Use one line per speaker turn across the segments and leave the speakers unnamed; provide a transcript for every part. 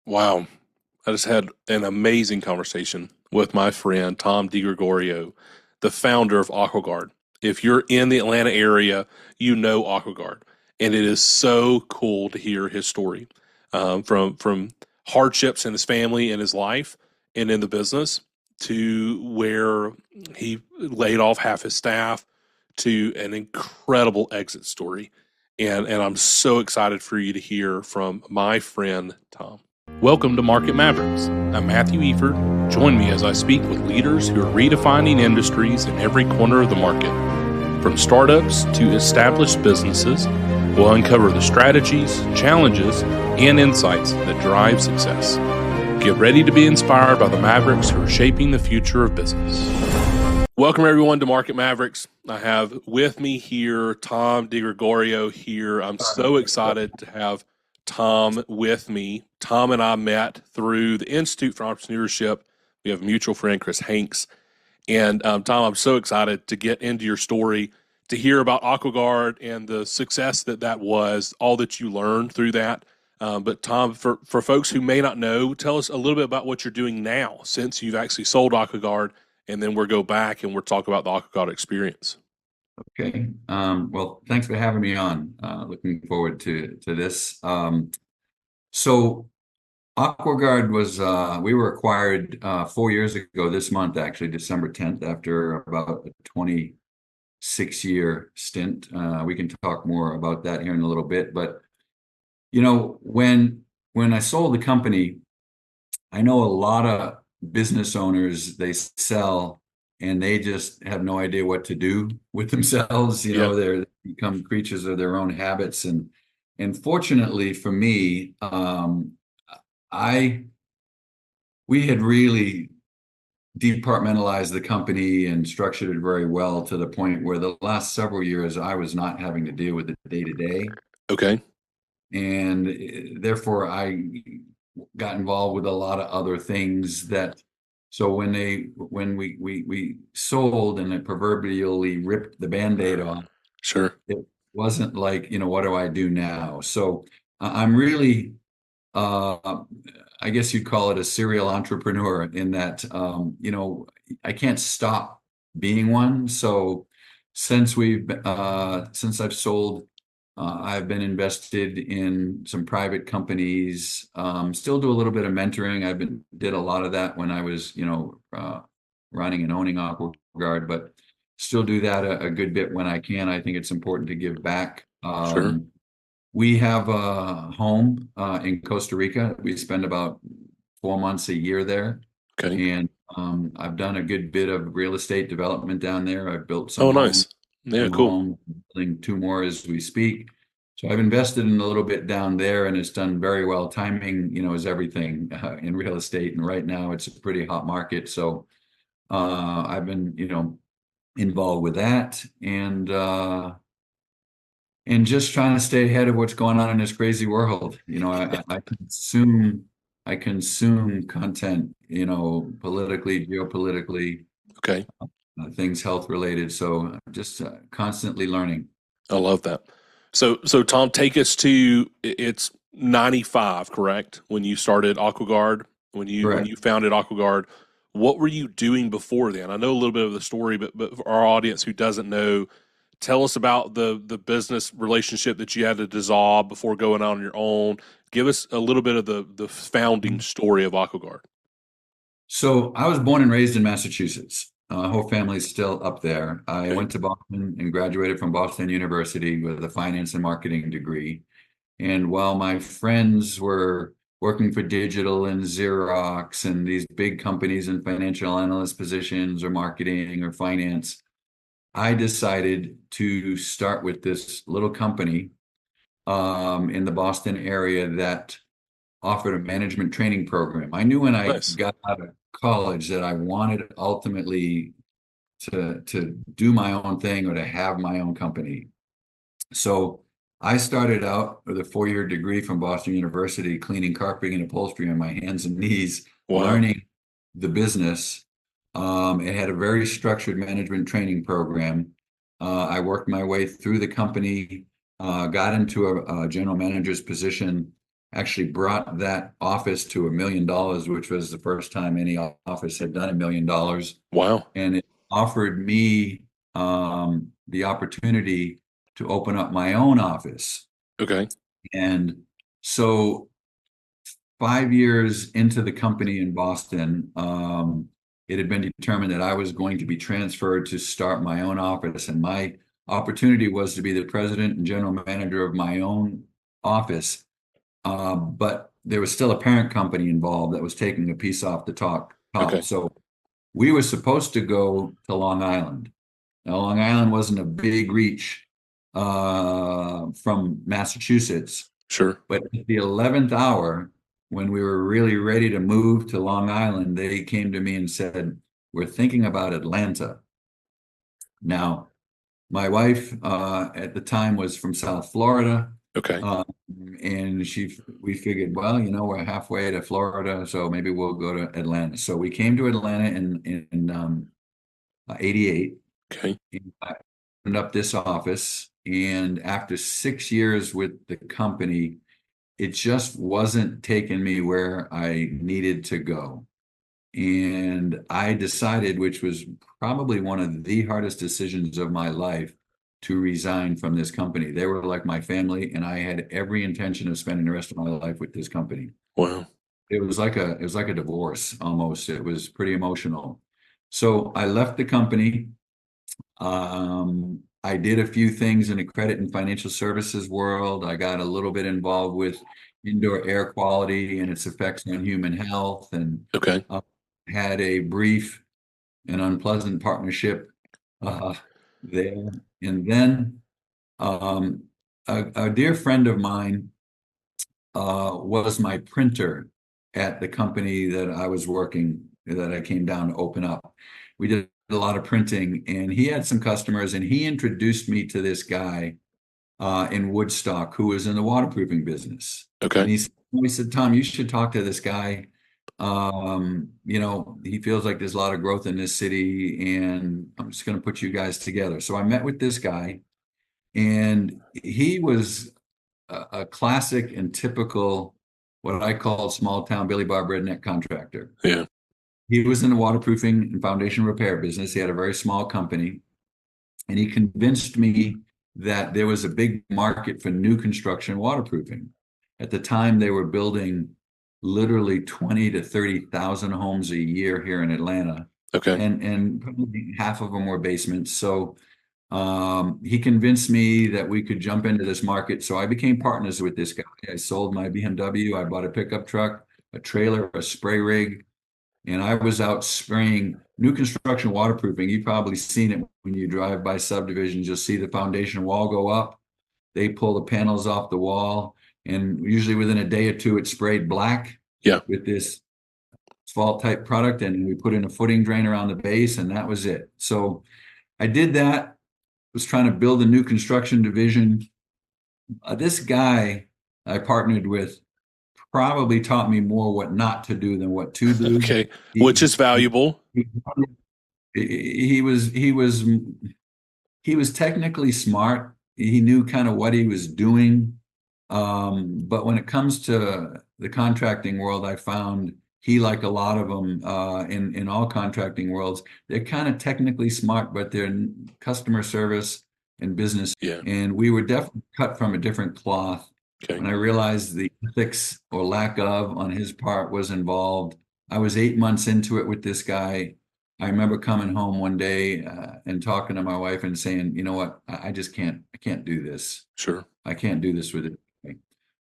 Wow. I just had an amazing conversation with my friend Tom Digregorio, the founder of AquaGuard. If you're in the Atlanta area, you know AquaGuard, and it is so cool to hear his story from hardships in his family and his life and in the business to where he laid off half his staff to an incredible exit story. And I'm so excited for you to hear from my friend Tom. Welcome to Market Mavericks. I'm Matthew Eford. Join me as I speak with leaders who are redefining industries in every corner of the market. From startups to established businesses, we'll uncover the strategies, challenges, and insights that drive success. Get ready to be inspired by the Mavericks who are shaping the future of business. Welcome everyone to Market Mavericks. I have with me here Tom Digregorio here. I'm so excited to have Tom with me. Tom and I met through the Institute for Entrepreneurship. We have a mutual friend, Chris Hanks. And Tom, I'm so excited to get into your story, to hear about AquaGuard and the success that was, all that you learned through that. But Tom, for folks who may not know, tell us a little bit about what you're doing now since you've actually sold AquaGuard, and then we'll go back and we'll talk about the AquaGuard experience.
Okay. Well, thanks for having me on. Looking forward to this. So AquaGuard was we were acquired 4 years ago this month, actually, December 10th, after about a 26-year stint. We can talk more about that here in a little bit. But when I sold the company, I know a lot of business owners, they sell and they just have no idea what to do with themselves.
Yeah,
They become creatures of their own habits. And fortunately for me, I we had really departmentalized the company and structured it very well to the point where the last several years I was not having to deal with the day to day.
okay,
And therefore I got involved with a lot of other things that so when we sold and it proverbially ripped the band-aid off,
sure.
it wasn't like, what do I do now? So I'm really uh I guess you'd call it a serial entrepreneur in that I can't stop being one. So since I've sold, I've been invested in some private companies. Still do a little bit of mentoring. Did a lot of that when I was, running and owning AquaGuard, but still do that a good bit when I can. I think it's important to give back.
Sure.
We have a home in Costa Rica. We spend about 4 months a year there,
Okay.
and I've done a good bit of real estate development down there. I've built some
Oh,
homes,
nice. Yeah,
new
cool.
homes, building two more as we speak. So I've invested in a little bit down there, and it's done very well. Timing, is everything in real estate, and right now it's a pretty hot market. So I've been, involved with that, and just trying to stay ahead of what's going on in this crazy world. I consume content, politically, geopolitically,
Okay.
things health related. So I'm just constantly learning.
I love that. So Tom, take us to it's 95, correct? When you started AquaGuard, when you
Correct.
founded AquaGuard, what were you doing before then? I know a little bit of the story, but for our audience who doesn't know, tell us about the business relationship that you had to dissolve before going out on your own. Give us a little bit of the founding story of AquaGuard.
So I was born and raised in Massachusetts. Whole family's still up there. I
Okay.
went to Boston and graduated from Boston University with a finance and marketing degree. And while my friends were working for Digital and Xerox and these big companies in financial analyst positions or marketing or finance, I decided to start with this little company in the Boston area that offered a management training program. I knew when I
Nice.
got out of college that I wanted ultimately to do my own thing or to have my own company. So I started out with a 4-year degree from Boston University, cleaning carpeting and upholstery on my hands and knees,
Wow.
learning the business. It had a very structured management training program. I worked my way through the company, got into a general manager's position, actually brought that office to $1 million, which was the first time any office had done $1 million.
Wow.
And it offered me the opportunity to open up my own office.
Okay.
And so 5 years into the company in Boston, it had been determined that I was going to be transferred to start my own office. And my opportunity was to be the president and general manager of my own office. But there was still a parent company involved that was taking a piece off the top.
Okay.
So we were supposed to go to Long Island. Now, Long Island wasn't a big reach from Massachusetts,
Sure.
but at the 11th hour, when we were really ready to move to Long Island, they came to me and said, "We're thinking about Atlanta." Now, my wife at the time was from South Florida.
Okay.
Um, and we figured, well, we're halfway to Florida, so maybe we'll go to Atlanta. So we came to Atlanta in 88,
Okay.
and I opened up this office. And after 6 years with the company, it just wasn't taking me where I needed to go. And I decided, which was probably one of the hardest decisions of my life, to resign from this company. They were like my family, and I had every intention of spending the rest of my life with this company.
Wow.
It was like a divorce almost. It was pretty emotional. So I left the company. I did a few things in the credit and financial services world. I got a little bit involved with indoor air quality and its effects on human health, and
Okay.
uh, had a brief and unpleasant partnership uh, there. And then um, a dear friend of mine was my printer at the company that I was working, that I came down to open up. We did a lot of printing, and he had some customers, and he introduced me to this guy in Woodstock who was in the waterproofing business. And
Okay.
he said, "Tom, you should talk to this guy. He feels like there's a lot of growth in this city, and I'm just going to put you guys together." So I met with this guy, and he was a classic and typical, what I call small town Billy Bob redneck contractor.
Yeah.
He was in the waterproofing and foundation repair business. He had a very small company, and he convinced me that there was a big market for new construction waterproofing. At the time, they were building literally 20 to 30,000 homes a year here in Atlanta,
Okay.
and probably half of them were basements. So he convinced me that we could jump into this market. So I became partners with this guy. I sold my BMW. I bought a pickup truck, a trailer, a spray rig, and I was out spraying new construction waterproofing. You've probably seen it when you drive by subdivisions. You'll see the foundation wall go up. They pull the panels off the wall, and usually within a day or two, it's sprayed black
Yeah.
with this asphalt type product, and we put in a footing drain around the base, and that was it. So I did that. Was trying to build a new construction division. This guy I partnered with probably taught me more what not to do than what to do.
Okay. Which
He,
is valuable.
he, he was technically smart. He knew kind of what he was doing. But when it comes to the contracting world, I found he, like a lot of them in all contracting worlds, they're kind of technically smart, but they're customer service and business.
Yeah.
And we were definitely cut from a different cloth.
Okay.
When I realized the ethics or lack of on his part was involved, I was 8 months into it with this guy. I remember coming home one day and talking to my wife and saying, "You know what? I just can't do this.
Sure.
I can't do this with it."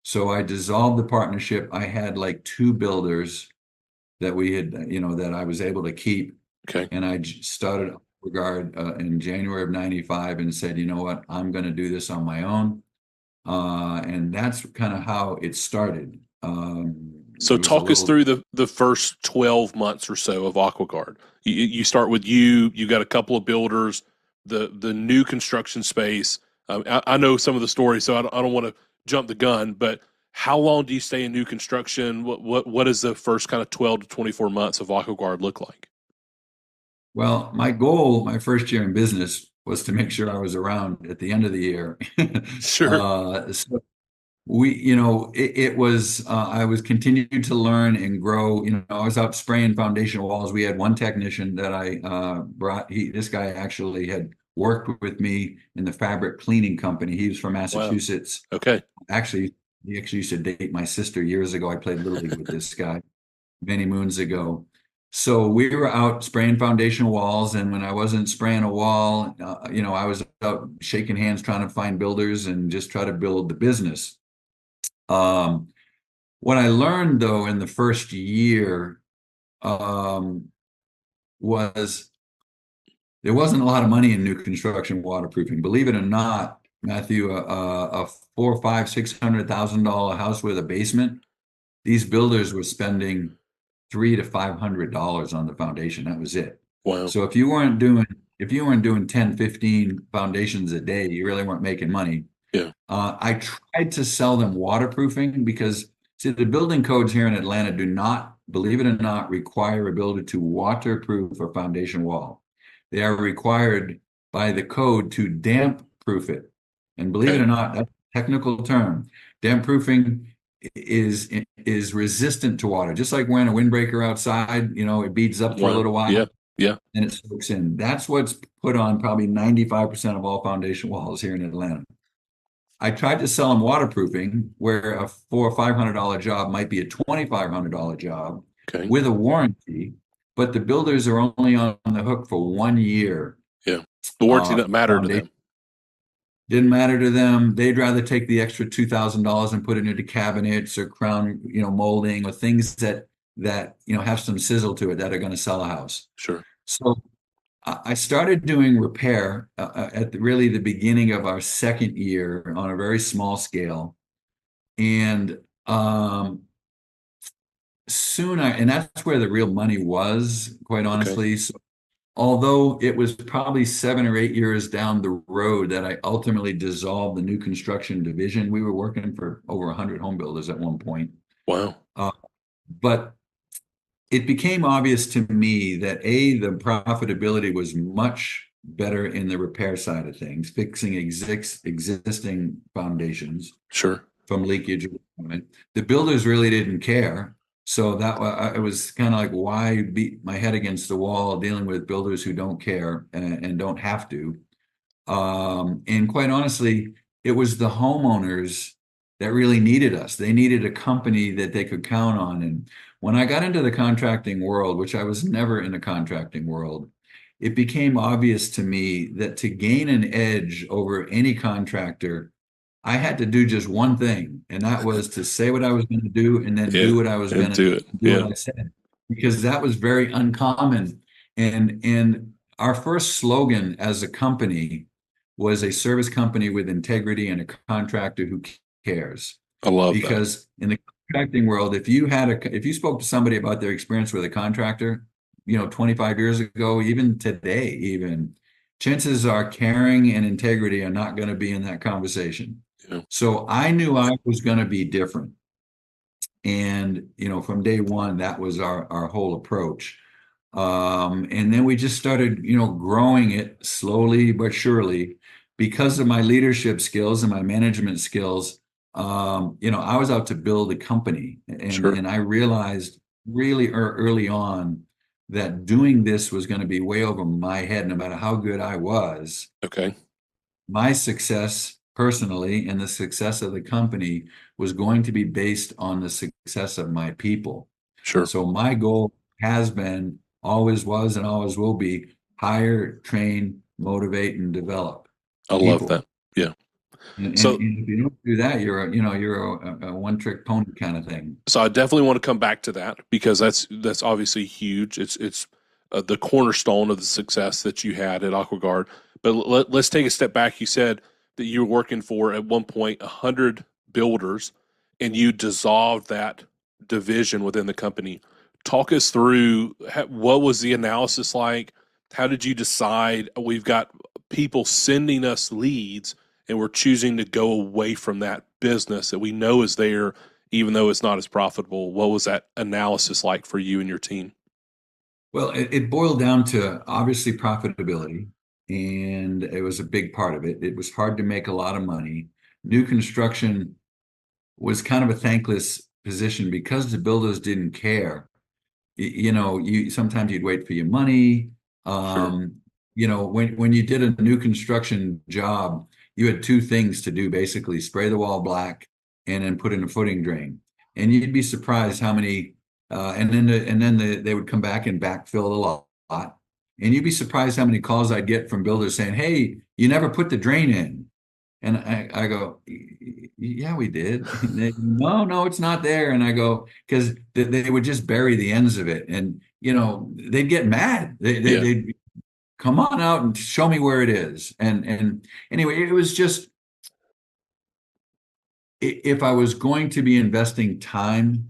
So I dissolved the partnership. I had like two builders that we had, that I was able to keep.
Okay.
And I started AquaGuard in January of 95 and said, "You know what? I'm going to do this on my own." And that's kind of how it started.
So
It was a
talk us
little,
through the first 12 months or so of AquaGuard. You start with you got a couple of builders, the new construction space. I know some of the stories, so I don't want to jump the gun, but how long do you stay in new construction? What does the first kind of 12 to 24 months of AquaGuard look like?
well, my goal, my first year in business was to make sure I was around at the end of the year.
Sure.
So it was, I was continuing to learn and grow. I was out spraying foundation walls. We had one technician that I brought. This guy actually had worked with me in the fabric cleaning company. He was from
Wow.
Massachusetts.
Okay.
Actually, he actually used to date my sister years ago. I played Little League with this guy many moons ago. So we were out spraying foundation walls, and when I wasn't spraying a wall, I was out shaking hands trying to find builders and just try to build the business. Um, what I learned though in the first year um, was there wasn't a lot of money in new construction waterproofing. Believe it or not, Matthew, a four, five, $600,000 house with a basement, these builders were spending $300 to $500 on the foundation. That was it.
Wow.
So if you weren't doing 10, 15 foundations a day, you really weren't making money.
Yeah.
I tried to sell them waterproofing because, see, the building codes here in Atlanta do not, believe it or not, require a builder to waterproof a foundation wall. They are required by the code to damp proof it. And believe it
Okay.
or not, that's a technical term. Damp proofing is resistant to water. Just like wearing a windbreaker outside, it beads up for a
Wow.
little
Yeah.
while
Yeah.
and it soaks in. That's what's put on probably 95% of all foundation walls here in Atlanta. I tried to sell them waterproofing, where a $400 or $500 job might be a $2,500 job
Okay.
with a warranty, but the builders are only on the hook for 1 year.
Yeah. The warranty doesn't matter to
Foundation
them.
didn't matter to them. They'd rather take the extra $2,000 and put it into cabinets or crown, molding or things that have some sizzle to it that are going to sell a house.
Sure.
So I started doing repair at really the beginning of our second year on a very small scale. And and that's where the real money was, quite
Okay.
honestly. So, although it was probably 7 or 8 years down the road that I ultimately dissolved the new construction division. We were working for over 100 home builders at one point.
Wow.
Uh, but it became obvious to me that the profitability was much better in the repair side of things, fixing existing foundations
Sure.
from leakage. The builders really didn't care. So it was kind of like, why beat my head against the wall dealing with builders who don't care and don't have to. And quite honestly, it was the homeowners that really needed us. They needed a company that they could count on. And when I got into the contracting world, which I was never in the contracting world, it became obvious to me that to gain an edge over any contractor, I had to do just one thing, and that was to say what I was going to do and then
Yeah.
do what I was
And
going to
do it.
do what
Yeah.
I said, because that was very uncommon. And our first slogan as a company was a service company with integrity and a contractor who cares.
I love that.
Because in the contracting world, if you spoke to somebody about their experience with a contractor, 25 years ago, even today, chances are caring and integrity are not going to be in that conversation.
Yeah.
So I knew I was going to be different. And, from day one, that was our whole approach. And then we just started, growing it slowly but surely because of my leadership skills and my management skills. I was out to build a company, and
Sure.
and I realized really early on that doing this was going to be way over my head, no matter how good I was.
Okay.
My success personally and the success of the company was going to be based on the success of my people.
Sure.
So my goal has been, always was, and always will be hire, train, motivate, and develop
I love
people.
that. Yeah.
And
So
if you don't do that, you're a one-trick pony kind of thing.
So I definitely want to come back to that because that's obviously huge. It's the cornerstone of the success that you had at AquaGuard. But let's take a step back. You said that you were working for at one point 100 builders, and you dissolved that division within the company. Talk us through what was the analysis like? How did you decide we've got people sending us leads, and we're choosing to go away from that business that we know is there even though it's not as profitable? What was that analysis like for you and your team?
Well, it boiled down to obviously profitability, and it was a big part of it. It was hard to make a lot of money. New construction was kind of a thankless position because the builders didn't care. You sometimes you'd wait for your money.
Sure.
When you did a new construction job, you had two things to do basically: spray the wall black and then put in a footing drain. And you'd be surprised how many. They would come back and backfill the lot. And you'd be surprised how many calls I'd get from builders saying, "Hey, you never put the drain in." And I go, yeah, we did. No, no, it's not there. And I go, because they would just bury the ends of it. And, they'd get mad.
Yeah.
They'd come on out and show me where it is. And anyway, it was just, if I was going to be investing time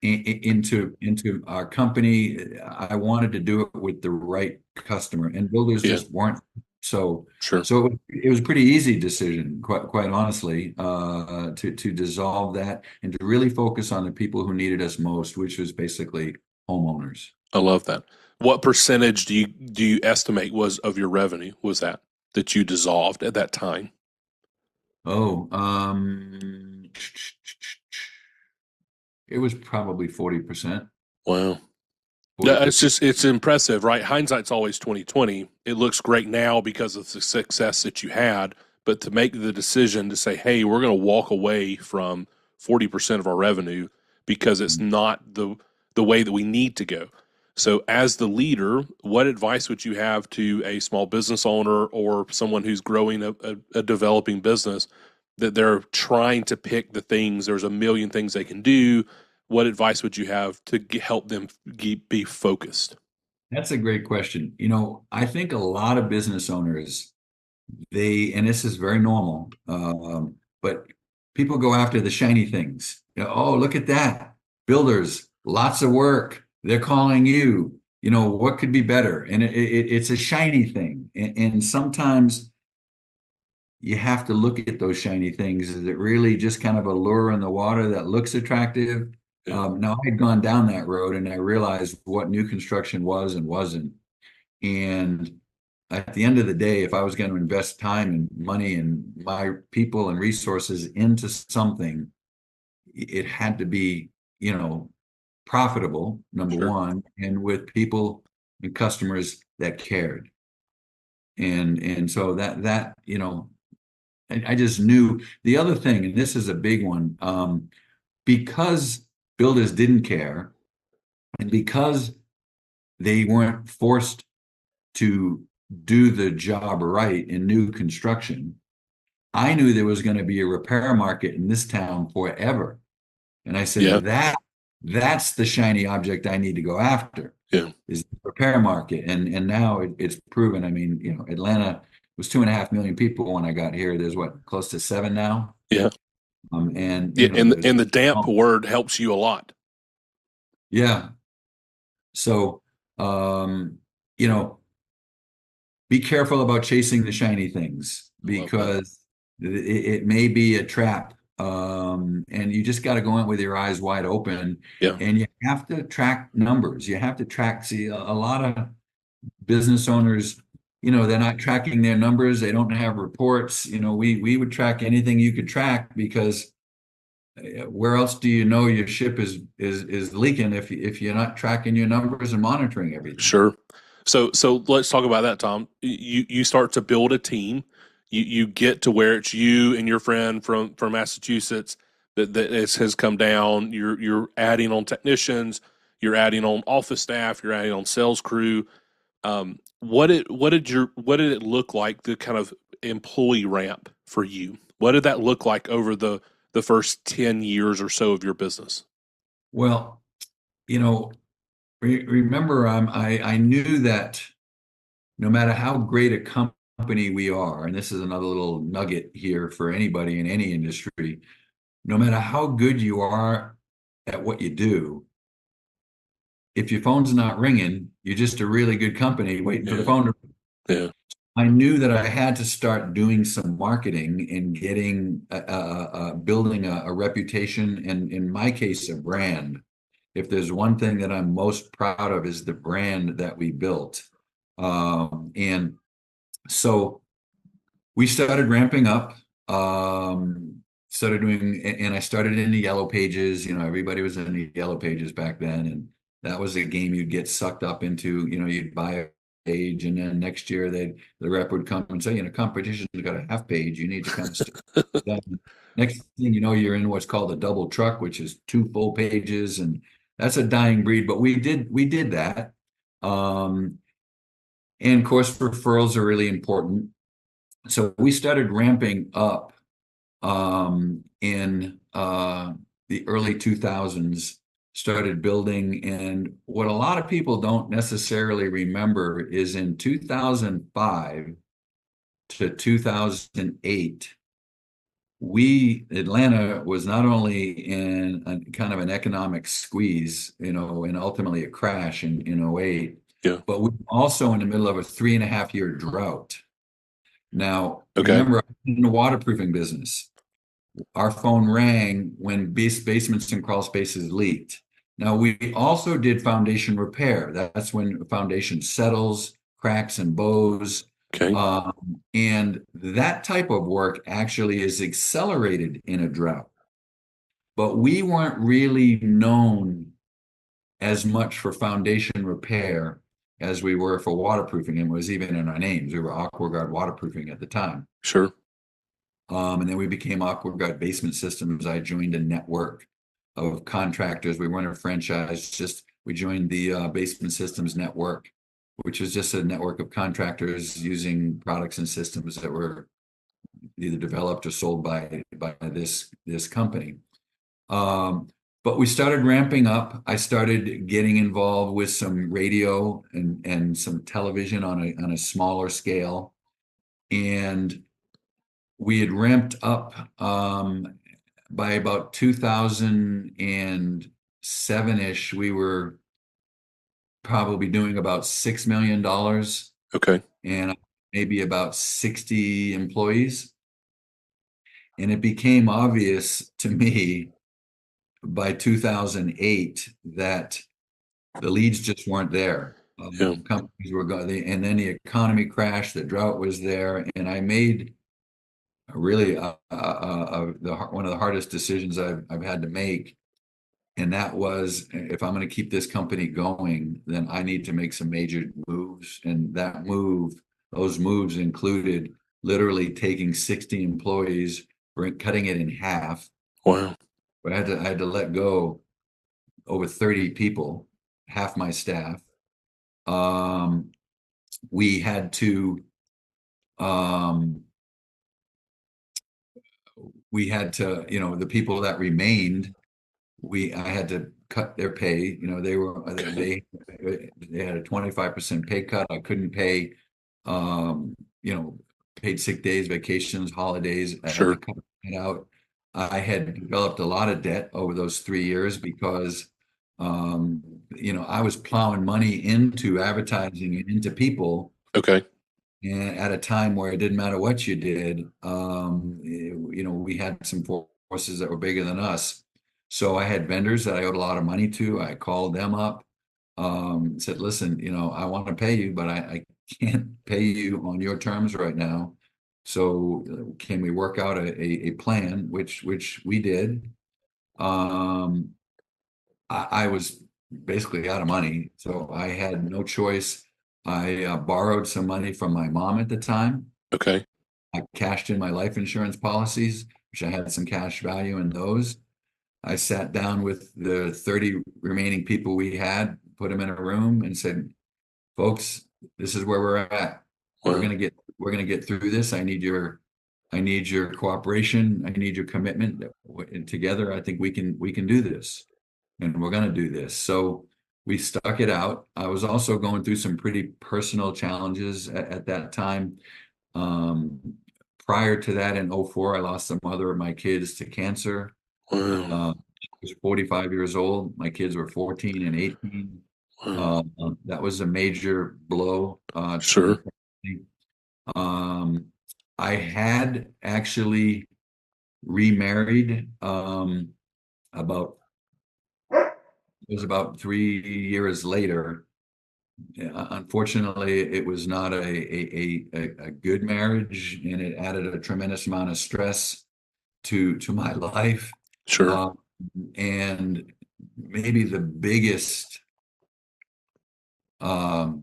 into our company, I wanted to do it with the right customer, and builders
Yeah.
just weren't. So
Sure.
so it was a pretty easy decision, quite honestly, to dissolve that and to really focus on the people who needed us most, which was basically homeowners.
I love that. What percentage do you estimate was of your revenue was that you dissolved at that time?
Oh, it was probably 40%.
Wow. Yeah,
40.
it's impressive, right? Hindsight's always 2020. It looks great now because of the success that you had, but to make the decision to say, "Hey, we're going to walk away from 40% of our revenue because it's not the way that we need to go." So, as the leader, what advice would you have to a small business owner or someone who's growing a developing business that they're trying to pick the things? There's a million things they can do. What advice would you have to help them be focused?
That's a great question. I think a lot of business owners, and this is very normal, but people go after the shiny things. Oh, look at that. Builders, lots of work. They're calling you. What could be better? And it's a shiny thing. And sometimes you have to look at those shiny things. Is it really just kind of a lure in the water that looks attractive?
Yeah,
Now, I had gone down that road and I realized what new construction was and wasn't. And at the end of the day, if I was going to invest time and money and my people and resources into something, it had to be, profitable, number
sure,
one, and with people and customers that cared. And so I just knew the other thing, and this is a big one, because builders didn't care, and because they weren't forced to do the job right in new construction, I knew there was going to be a repair market in this town forever. And I
yeah,
said, that's the shiny object I need to go after,
yeah,
is the repair market. And now it's proven. I mean, Atlanta was 2.5 million people when I got here. There's what, close to 7 now.
yeah,
And
yeah. And
there's,
and the damp
oh,
word helps you a lot.
yeah. So, um, you know, be careful about chasing the shiny things
I love that.
because it may be a trap. And you just got to go in with your eyes wide open,
Yeah,
and you have to track numbers. You have to see a lot of business owners, they're not tracking their numbers. They don't have reports. We would track anything you could track because where else do you know your ship is leaking if you're not tracking your numbers and monitoring everything?
sure. So let's talk about that, Tom. You start to build a team. You get to where it's you and your friend from Massachusetts that has come down. You're adding on technicians. You're adding on office staff. You're adding on sales crew. What did it look like, the kind of employee ramp for you? What did that look like over the first 10 years or so of your business?
Well, you know, remember, I knew that no matter how great a company we are, and this is another little nugget here for anybody in any industry, no matter how good you are at what you do, if your phone's not ringing, you're just a really good company waiting for the
Yeah,
phone to.
yeah,
I knew that I had to start doing some marketing and building a reputation, and in my case, a brand. If there's one thing that I'm most proud of is the brand that we built. And so we started ramping up. started doing, and I started in the yellow pages. Everybody was in the yellow pages back then, and that was a game you'd get sucked up into. You'd buy a page, and then next year the rep would come and say, competition's got a half page. You need to come stick that. Next thing you know, you're in what's called a double truck, which is two full pages, and that's a dying breed. But we did that. Um, and of course, referrals are really important. So we started ramping up in the early 2000s, started building. And what a lot of people don't necessarily remember is in 2005 to 2008, Atlanta was not only in a kind of an economic squeeze, and ultimately a crash in '08,
Yeah.
but we were also in the middle of a 3.5 year drought. Now,
Okay.
remember, I'm in the waterproofing business. Our phone rang when basements and crawl spaces leaked. Now, we also did foundation repair. That's when foundation settles, cracks, and bows.
Okay.
And that type of work actually is accelerated in a drought. But we weren't really known as much for foundation repair as we were for waterproofing, and was even in our names. We were AquaGuard Waterproofing at the time.
Sure.
And then we became AquaGuard Basement Systems. I joined a network of contractors. We weren't a franchise, just we joined the Basement Systems Network, which is just a network of contractors using products and systems that were either developed or sold by this company. Um, but we started ramping up. I started getting involved with some radio and some television on a smaller scale. And we had ramped up by about 2007-ish. We were probably doing about $6 million
Okay.
and maybe about 60 employees. And it became obvious to me by 2008 that the leads just weren't there.
Yeah.
Companies were going, and then the economy crashed, the drought was there, and I made really one of the hardest decisions I've had to make. And that was, if I'm going to keep this company going, then I need to make some major moves. And those moves included literally taking 60 employees, cutting it in half.
Wow.
But I had to let go over 30 people, half my staff. Um, we had to um, the people that remained, I had to cut their pay.
Okay.
They had a 25% pay cut. I couldn't pay, um, you know, paid sick days, vacations, holidays. I had to
Sure.
cut it out. I had developed a lot of debt over those 3 years because, I was plowing money into advertising and into people,
Okay.
and at a time where it didn't matter what you did. We had some forces that were bigger than us. So I had vendors that I owed a lot of money to. I called them up, said, listen, I want to pay you, but I can't pay you on your terms right now. So can we work out a plan, which we did. Um, I was basically out of money, so I had no choice. I borrowed some money from my mom at the time.
Okay.
I cashed in my life insurance policies, which I had some cash value in those. I sat down with the 30 remaining people we had, put them in a room and said, folks, this is where we're at. We're
Wow.
gonna get we're gonna get through this. I need your cooperation. I need your commitment. And together, I think we can do this, and we're gonna do this. So we stuck it out. I was also going through some pretty personal challenges at that time. Um, Prior to that, in '04, I lost the mother of my kids to cancer.
Wow.
I was 45 years old. My kids were 14 and 18.
Wow.
That was a major blow to the
Sure.
family. I had actually remarried about it was about 3 years later. Unfortunately, it was not a good marriage, and it added a tremendous amount of stress. to my life.
Sure.
Um, and maybe um,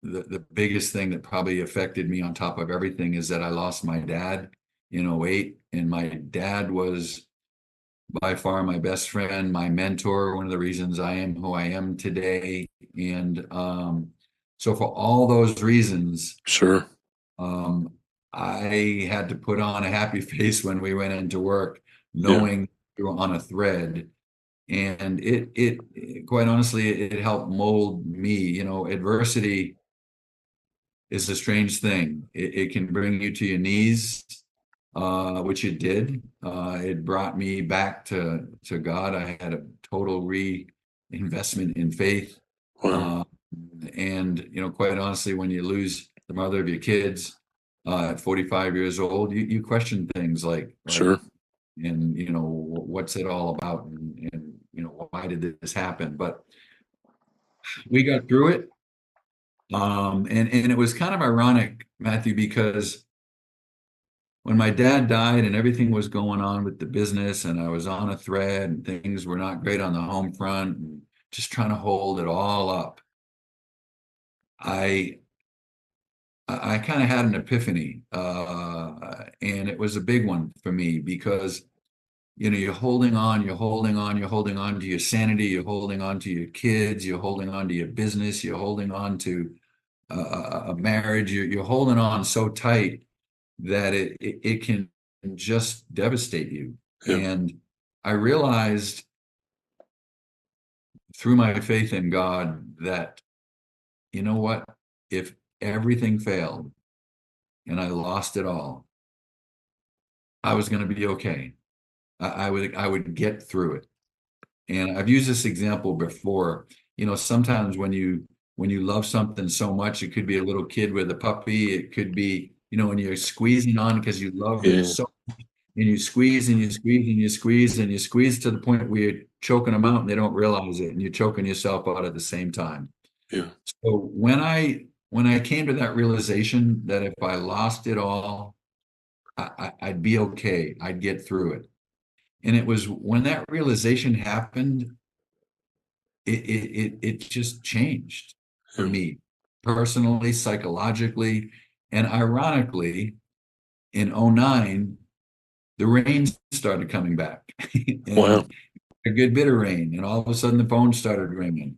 the biggest thing that probably affected me on top of everything is that I lost my dad in '08, and my dad was by far my best friend, my mentor, one of the reasons I am who I am today. And so for all those reasons,
Sure.
um, I had to put on a happy face when we went into work,
Yeah.
knowing we were on a thread. And quite honestly, it helped mold me. Adversity is a strange thing. It can bring you to your knees, which it did. It brought me back to God. I had a total reinvestment in faith.
Wow.
Uh, and quite honestly, when you lose the mother of your kids at 45 years old, you question things like,
Sure.
and what's it all about, and why did this happen? But we got through it. And it was kind of ironic, Matthew, because when my dad died and everything was going on with the business and I was on a thread and things were not great on the home front and just trying to hold it all up, I I kind of had an epiphany, and it was a big one for me because you're holding on, you're holding on, you're holding on to your sanity, you're holding on to your kids, you're holding on to your business, you're holding on to a marriage, you're holding on so tight that it can just devastate you.
Yeah.
And I realized through my faith in God that, you know what, if everything failed and I lost it all, I was going to be okay. I would get through it. And I've used this example before. Sometimes when you love something so much, it could be a little kid with a puppy. It could be, when you're squeezing on because you love it
Yeah.
so, and you squeeze and you squeeze and you squeeze and you squeeze to the point where you're choking them out and they don't realize it, and you're choking yourself out at the same time.
Yeah.
So when I came to that realization that if I lost it all, I'd be okay. I'd get through it. And it was when that realization happened, it just changed for
Yeah.
me personally, psychologically, and ironically, in '09, the rain started coming back,
Wow.
and a good bit of rain, and all of a sudden the phone started ringing.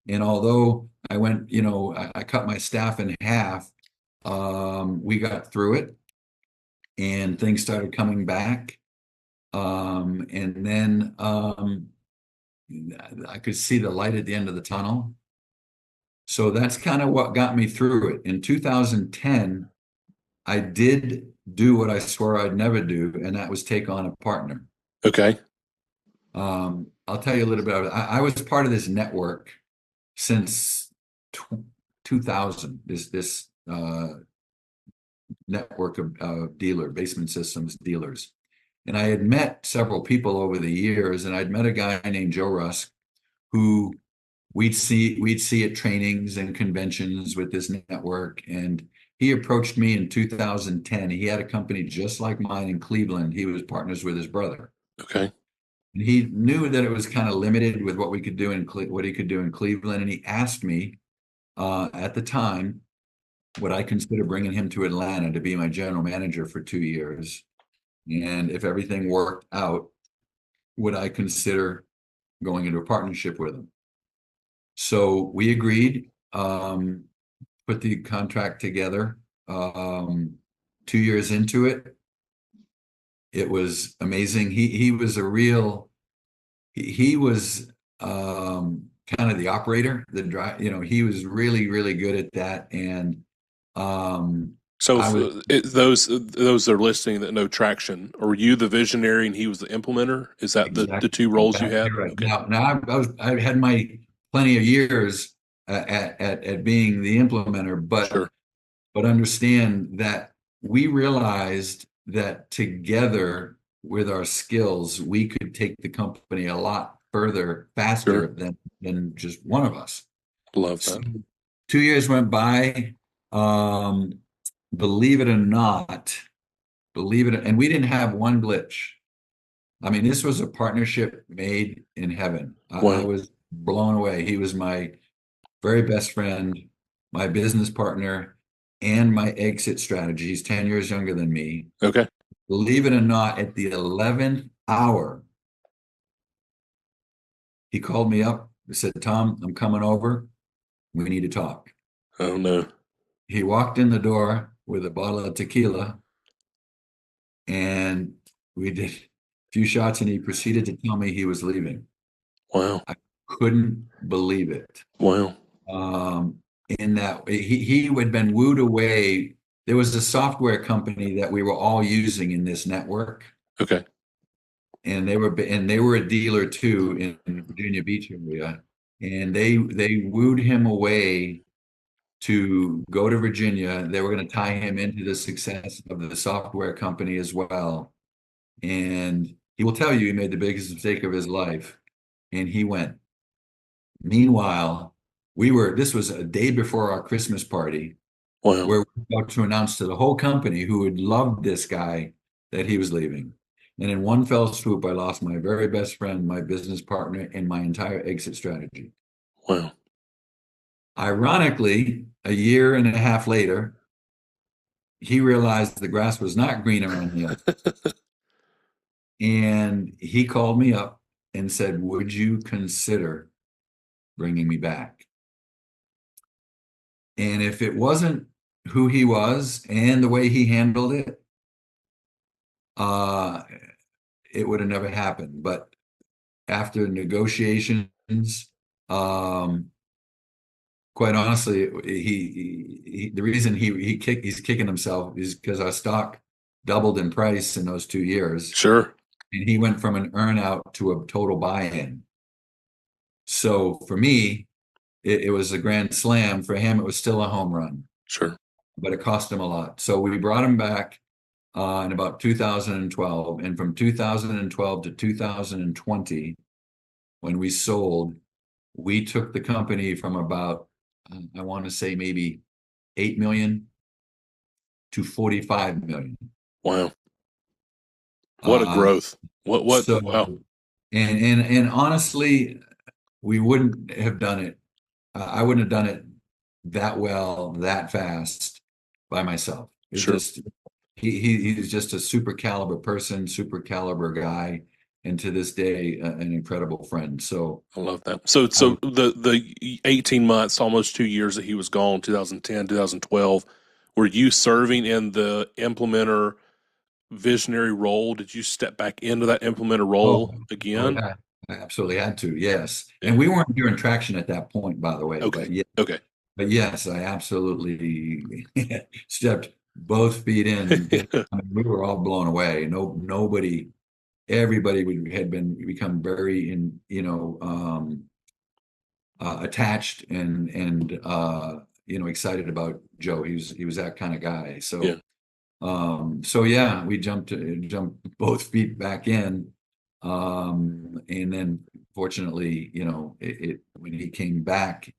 And although I went, I cut my staff in half, we got through it, and things started coming back. And then I could see the light at the end of the tunnel. So that's kind of what got me through it. In 2010, I did do what I swore I'd never do, and that was take on a partner.
Okay.
I'll tell you a little bit about it. I was part of this network since 2000, this network of basement systems dealers. And I had met several people over the years, and I'd met a guy named Joe Rusk who we'd see at trainings and conventions with this network. And he approached me in 2010. He had a company just like mine in Cleveland. He was partners with his brother.
Okay.
And he knew that it was kind of limited with what we could do what he could do in Cleveland. And he asked me at the time, would I consider bringing him to Atlanta to be my general manager for 2 years? And if everything worked out, would I consider going into a partnership with him? So we agreed, put the contract together. 2 years into it, it was amazing. He was a real, he was kind of the operator, the drive, he was really, really good at that. And
So
I was
those are listening that know traction. Are you the visionary and he was the implementer? Is that the two roles you
exactly
had?
right.
Okay.
Now I had my plenty of years at being the implementer, but
Sure.
understand that we realized that together with our skills, we could take the company a lot further,
Sure.
faster than just one of us.
Love
So
that.
2 years went by. Um, Believe it or not, believe it. And we didn't have one glitch. I mean, this was a partnership made in heaven. I
Wow.
was blown away. He was my very best friend, my business partner, and my exit strategy. He's 10 years younger than me.
Okay.
Believe it or not, at the 11th hour, he called me up. He said, Tom, I'm coming over. We need to talk.
Oh no.
He walked in the door with a bottle of tequila, and we did a few shots, and he proceeded to tell me he was leaving.
Wow.
I couldn't believe it.
Wow.
Um, in that he had been wooed away. There was a software company that we were all using in this network,
Okay.
and they were a dealer too in Virginia Beach area, and they wooed him away to go to Virginia. They were going to tie him into the success of the software company as well. And he will tell you he made the biggest mistake of his life, and he went. Meanwhile, this was a day before our Christmas party
Wow.
where we were about to announce to the whole company who had loved this guy that he was leaving. And in one fell swoop, I lost my very best friend, my business partner, and my entire exit strategy.
Wow.
Ironically, a year and a half later, he realized the grass was not greener on the other. And he called me up and said, would you consider bringing me back? And if it wasn't who he was and the way he handled it, uh, it would have never happened. But after negotiations, um, quite honestly, the reason he's kicking himself is because our stock doubled in price in those 2 years,
Sure.
and he went from an earn out to a total buy-in. So for me, it was a grand slam. For him, it was still a home run,
Sure.
but it cost him a lot. So we brought him back in about 2012, and from 2012 to 2020, when we sold, we took the company from about, I want to say maybe 8 million to 45 million.
Wow. What a
Uh,
growth. What
so,
wow.
and honestly, we wouldn't have done it. I wouldn't have done it that well, that fast by myself. It
Sure.
just, he's just a super caliber person, super caliber guy, and to this day, an incredible friend. So
I love that. So
I
so the 18 months, almost 2 years that he was gone, 2010, 2012, were you serving in the implementer visionary role? Did you step back into that implementer
Oh,
role
oh
again?
yeah, I absolutely had to. Yes,
Yeah.
and we weren't doing traction at that point, by the way.
Okay.
But yeah,
Okay.
but yes, I absolutely stepped both feet in. I mean, we were all blown away. Nobody, everybody had become very attached and excited about Joe. He was that kind of guy.
Yeah.
So yeah, we jumped both feet back in. And then fortunately, when he came back,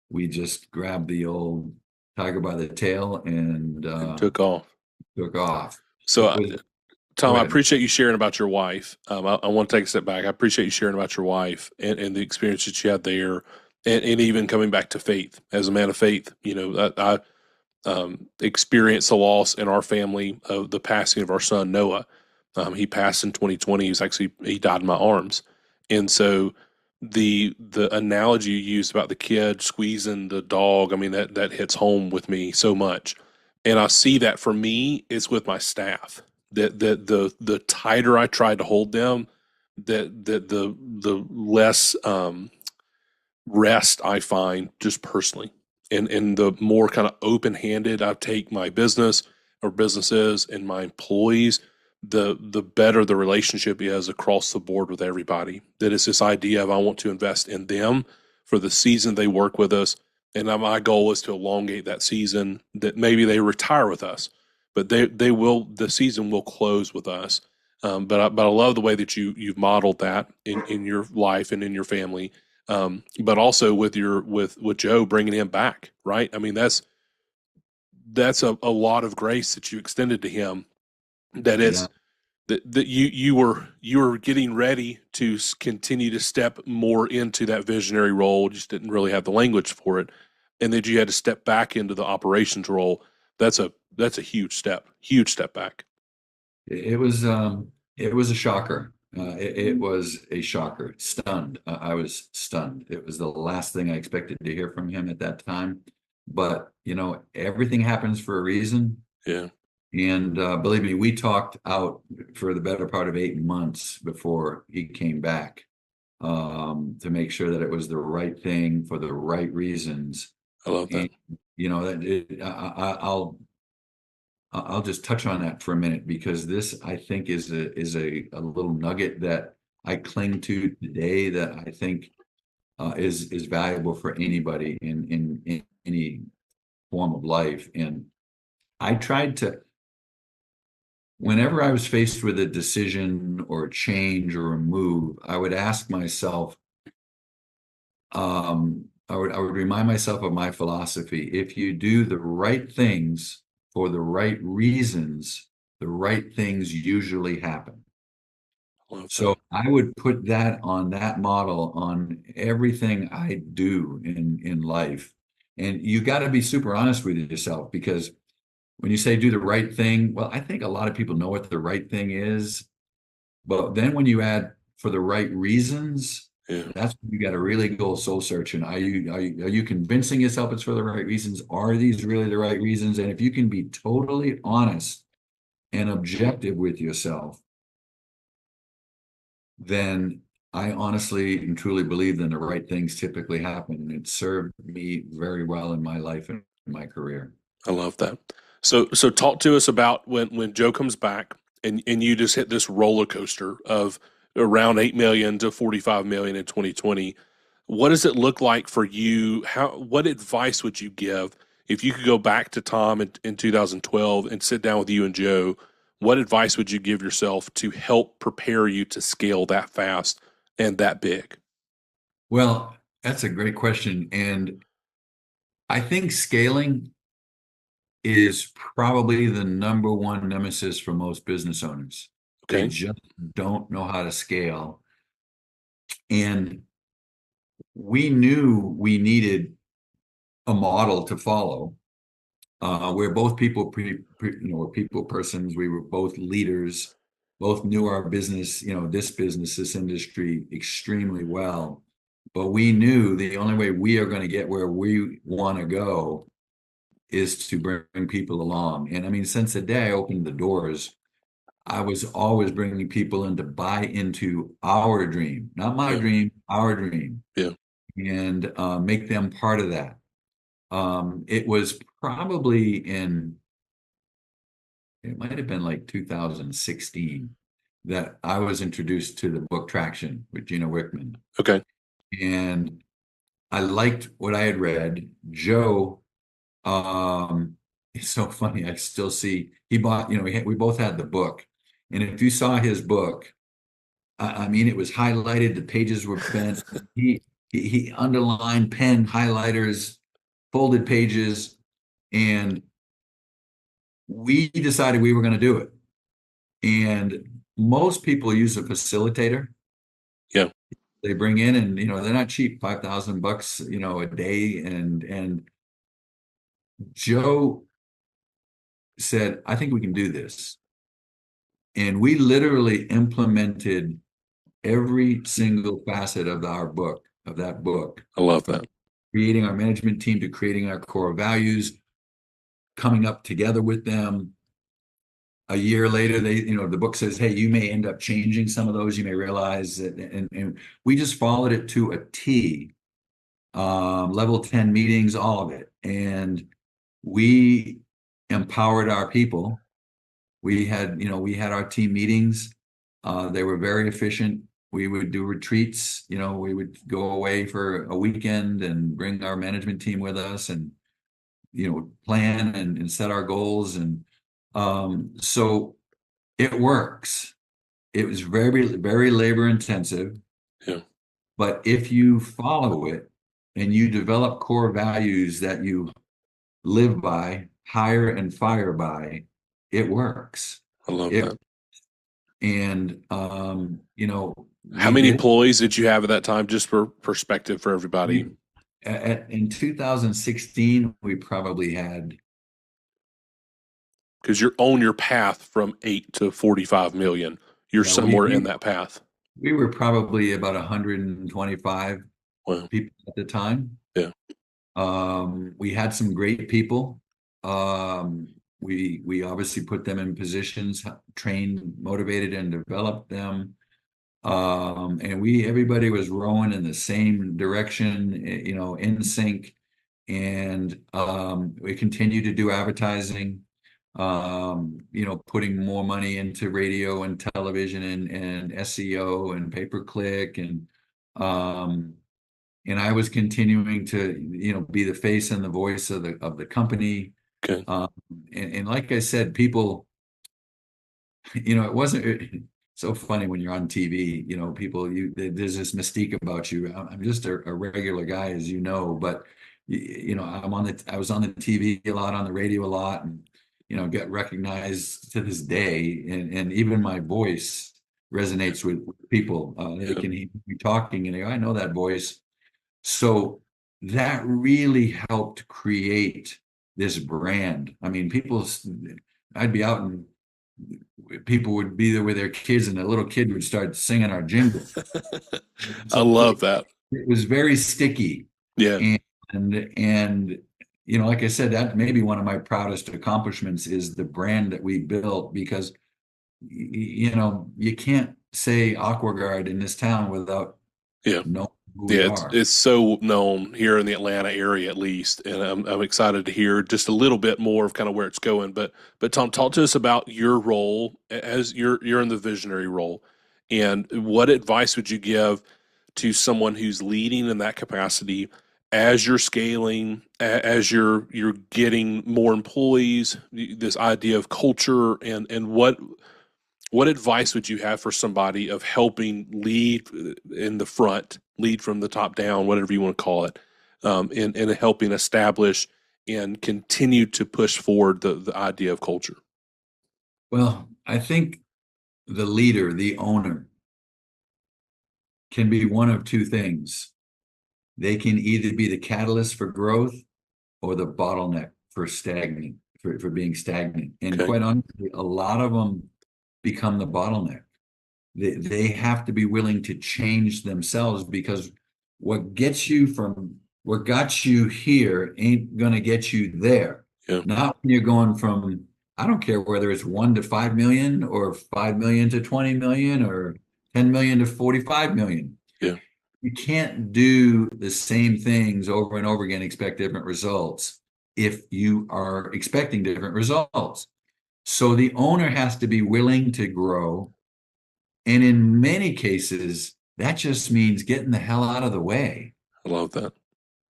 we just grabbed the old tiger by the tail and
And took off.
took off.
So
It was
Tom,
Go
I
ahead.
appreciate you sharing about your wife. I want to take a step back. I appreciate you sharing about your wife and the experience that you had there, and even coming back to faith as a man of faith. I experienced a loss in our family of the passing of our son Noah. He passed in 2020. He died in my arms, and so the analogy you used about the kid squeezing the dog, I mean that hits home with me so much, and I see that for me, it's with my staff. That the tighter I try to hold them, that the less rest I find just personally. And the more kind of open handed I take my business or businesses and my employees, the better the relationship is across the board with everybody. That it's this idea of I want to invest in them for the season they work with us. And my goal is to elongate that season, that maybe they retire with us, but the season will close with us. But I love the way that you've modeled that in your life and in your family, but also with Joe bringing him back, right? I mean, that's a lot of grace that you extended to him, that
Yeah,
that you were getting ready to continue to step more into that visionary role, just didn't really have the language for it, and that you had to step back into the operations role. That's a huge step back.
it was a shocker. It was a shocker. Stunned. I was stunned. It was the last thing I expected to hear from him at that time. But everything happens for a reason.
Yeah,
And believe me, we talked out for the better part of 8 months before he came back, to make sure that it was the right thing for the right reasons.
I love
And
that.
I'll just touch on that for a minute, because this, I think, is a little nugget that I cling to today, that I think is valuable for anybody in any form of life. And I tried to, whenever I was faced with a decision or a change or a move, I would ask myself, I would remind myself of my philosophy. If you do the right things for the right reasons, the right things usually happen.
I love
So
that.
I would put that on that model on everything I do in life. And you got to be super honest with yourself, because when you say do the right thing, well, I think a lot of people know what the right thing is. But then when you add for the right reasons,
Yeah,
that's when you got to really go soul searching. Are you convincing yourself it's for the right reasons? Are these really the right reasons? And if you can be totally honest and objective with yourself, then I honestly and truly believe that the right things typically happen. And it served me very well in my life and my career.
I love that. So talk to us about when Joe comes back and you just hit this roller coaster of around 8 million to 45 million in 2020. What does it look like for you? What advice would you give if you could go back to Tom in 2012 and sit down with you and Joe? What advice would you give yourself to help prepare you to scale that fast and that big?
Well, that's a great question. And I think scaling is probably the number one nemesis for most business owners. They
Okay.
just don't know how to scale. And we knew we needed a model to follow. We're both we're people persons. We were both leaders, both knew our business, this industry extremely well. But we knew the only way we are going to get where we want to go is to bring people along. And I mean, since the day I opened the doors, I was always bringing people in to buy into our dream, not my
Yeah.
dream, our dream,
Yeah.
and make them part of that. It was probably it might have been like 2016 that I was introduced to the book Traction with Gino Wickman.
Okay.
And I liked what I had read. Joe, it's so funny. I still see he bought, we both had the book. And if you saw his book, I mean, it was highlighted, the pages were bent. He underlined, pen, highlighters, folded pages, and we decided we were going to do it. And most people use a facilitator.
Yeah.
They bring in, and they're not cheap, $5,000, a day. And Joe said, I think we can do this. And we literally implemented every single facet of that book,
I love
from
that.
creating our management team to creating our core values, coming up together with them. A year later, the book says, hey, you may end up changing some of those. You may realize that, and we just followed it to a T. Level 10 meetings, all of it. And we empowered our people. We had our team meetings. They were very efficient. We would do retreats. We would go away for a weekend and bring our management team with us, and plan and set our goals. And so it works. It was very, very labor intensive,
Yeah.
but if you follow it and you develop core values that you live by, hire and fire by, it works.
I love
It
that.
and
How
we
many
did
employees did you have at that time, just for perspective for everybody?
we in 2016 we probably had,
Because you're on your path from 8 to 45 million. You're
yeah, we
somewhere in
we
that path.
we were probably about 125
Well,
people at the time.
yeah.
We had some great people. Um, we obviously put them in positions, trained, motivated, and developed them. And everybody was rowing in the same direction, in sync. And we continue to do advertising, putting more money into radio and television and SEO and pay-per-click um, and I was continuing to, be the face and the voice of the company.
Okay.
Um, and like I said, people, it wasn't so funny when you're on TV, people, there's this mystique about you. I'm just a regular guy, as you know, but I was on the TV a lot, on the radio a lot, and, get recognized to this day. And even my voice resonates with people. They
Yeah.
can hear me talking and they go, I know that voice. So that really helped create this brand. I mean, I'd be out and people would be there with their kids, and a little kid would start singing our jingle.
I
So
love that.
it was very sticky.
Yeah.
And, and, like I said, that may be one of my proudest accomplishments is the brand that we built because, you can't say AquaGuard in this town without
Yeah.
knowing who we
Yeah,
are.
it's so known here in the Atlanta area at least, and I'm excited to hear just a little bit more of kind of where it's going. But Tom, talk to us about your role as you're in the visionary role, and what advice would you give to someone who's leading in that capacity as you're scaling, as you're getting more employees, this idea of culture, and what advice would you have for somebody of helping lead in the front, lead from the top down, whatever you want to call it, in helping establish and continue to push forward the idea of culture?
Well, I think the leader, the owner, can be one of two things. They can either be the catalyst for growth or the bottleneck for for being stagnant. And
Okay.
quite honestly, a lot of them become the bottleneck. They have to be willing to change themselves because what got you here ain't gonna get you there.
Yeah.
Not when you're going from, I don't care whether it's 1 to 5 million or 5 million to 20 million or 10 million to 45 million.
Yeah.
You can't do the same things over and over again, expect different results if you are expecting different results. So the owner has to be willing to grow. And in many cases, that just means getting the hell out of the way.
I love that.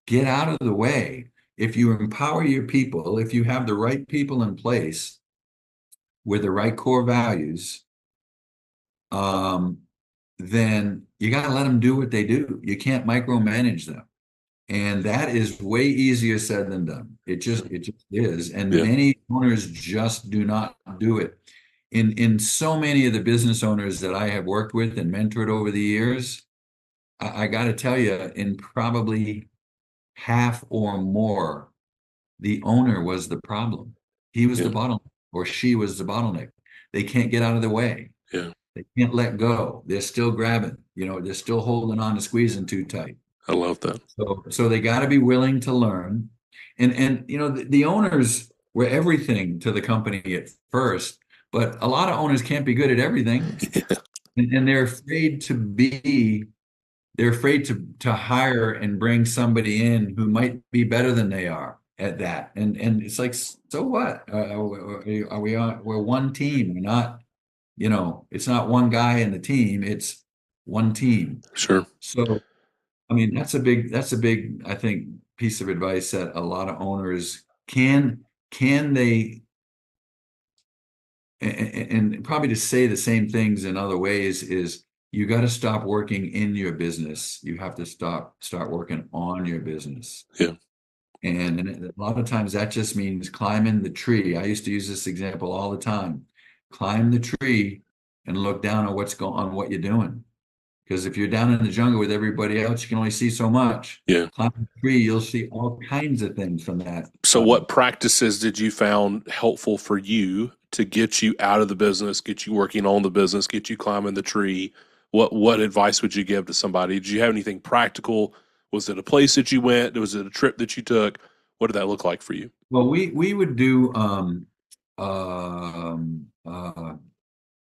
Get out of the way. If you empower your people, if you have the right people in place with the right core values, um, then you got to let them do what they do. You can't micromanage them. And that is way easier said than done. It just is. And
Yeah.
many owners just do not do it. In so many of the business owners that I have worked with and mentored over the years, I got to tell you, in probably half or more, the owner was the problem. He was the
Yeah.
bottleneck, or she was the bottleneck. They can't get out of the way.
Yeah.
They can't let go. They're still grabbing, they're still holding on to squeezing too tight.
I love that.
So they got to be willing to learn. And the owners were everything to the company at first, but a lot of owners can't be good at everything. And they're afraid to hire and bring somebody in who might be better than they are at that. And it's like, so what? We're one team. We're not, it's not one guy in the team, it's one team.
Sure.
So I mean, that's a big, I think, piece of advice that a lot of owners can they, and probably to say the same things in other ways is you got to stop working in your business. You have to start working on your business.
Yeah.
And a lot of times that just means climbing the tree. I used to use this example all the time. climb the tree and look down on what you're doing. Because if you're down in the jungle with everybody else, you can only see so much.
Yeah.
Climb the tree, you'll see all kinds of things from that.
So, what practices did you found helpful for you to get you out of the business, get you working on the business, get you climbing the tree? What advice would you give to somebody? Did you have anything practical? Was it a place that you went? Was it a trip that you took? What did that look like for you?
Well, we would do um, uh,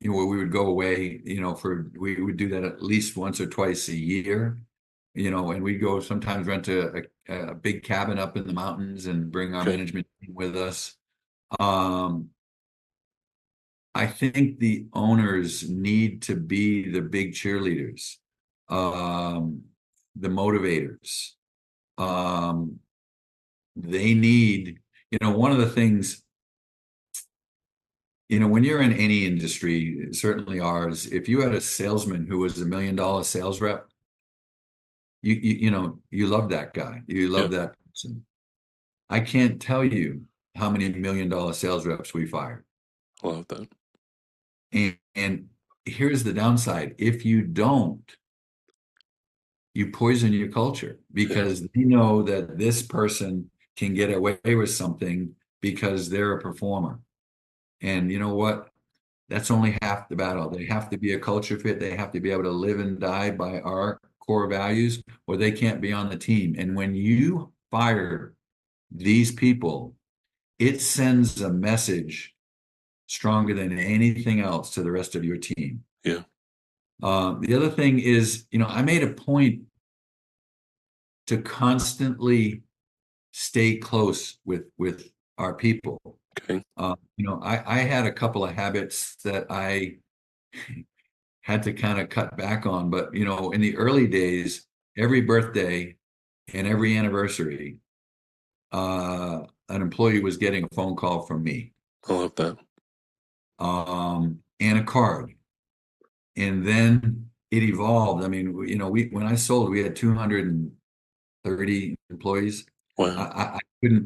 where we would go away, we would do that at least once or twice a year, and we'd go sometimes rent a big cabin up in the mountains and bring our
Okay.
management team with us. Um, I think the owners need to be the big cheerleaders, um, the motivators. Um, they need, one of the things, when you're in any industry, certainly ours, if you had a salesman who was $1 million sales rep, you love that guy. You
Yeah.
love that person. I can't tell you how many $1 million sales reps we fired.
I love that.
And here's the downside. If you don't, you poison your culture
Yeah.
because they know that this person can get away with something because they're a performer. And you know what? That's only half the battle. They have to be a culture fit. They have to be able to live and die by our core values, or they can't be on the team. And when you fire these people, it sends a message stronger than anything else to the rest of your team.
Yeah.
The other thing is, I made a point to constantly stay close with our people.
Okay.
I had a couple of habits that I had to kind of cut back on, but in the early days, every birthday and every anniversary, an employee was getting a phone call from me,
I love that.
and a card. And then it evolved. I mean, when I sold, we had 230 employees. I,
Wow.
I,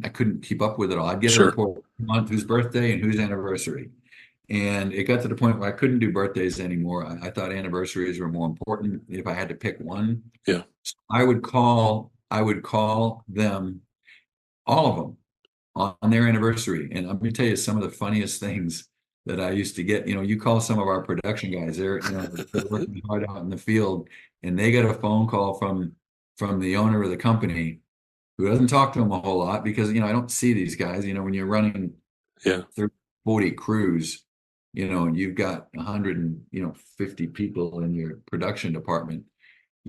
I couldn't keep up with it all. I'd get a
Sure.
report on whose birthday and whose anniversary. And it got to the point where I couldn't do birthdays anymore. I thought anniversaries were more important if I had to pick one.
Yeah.
So I would call them, all of them, on their anniversary. And let me tell you some of the funniest things that I used to get. You call some of our production guys, they're working hard out in the field, and they get a phone call from the owner of the company who doesn't talk to them a whole lot because I don't see these guys. When you're running
Yeah.
30, 40 crews, and you've got 150 people in your production department,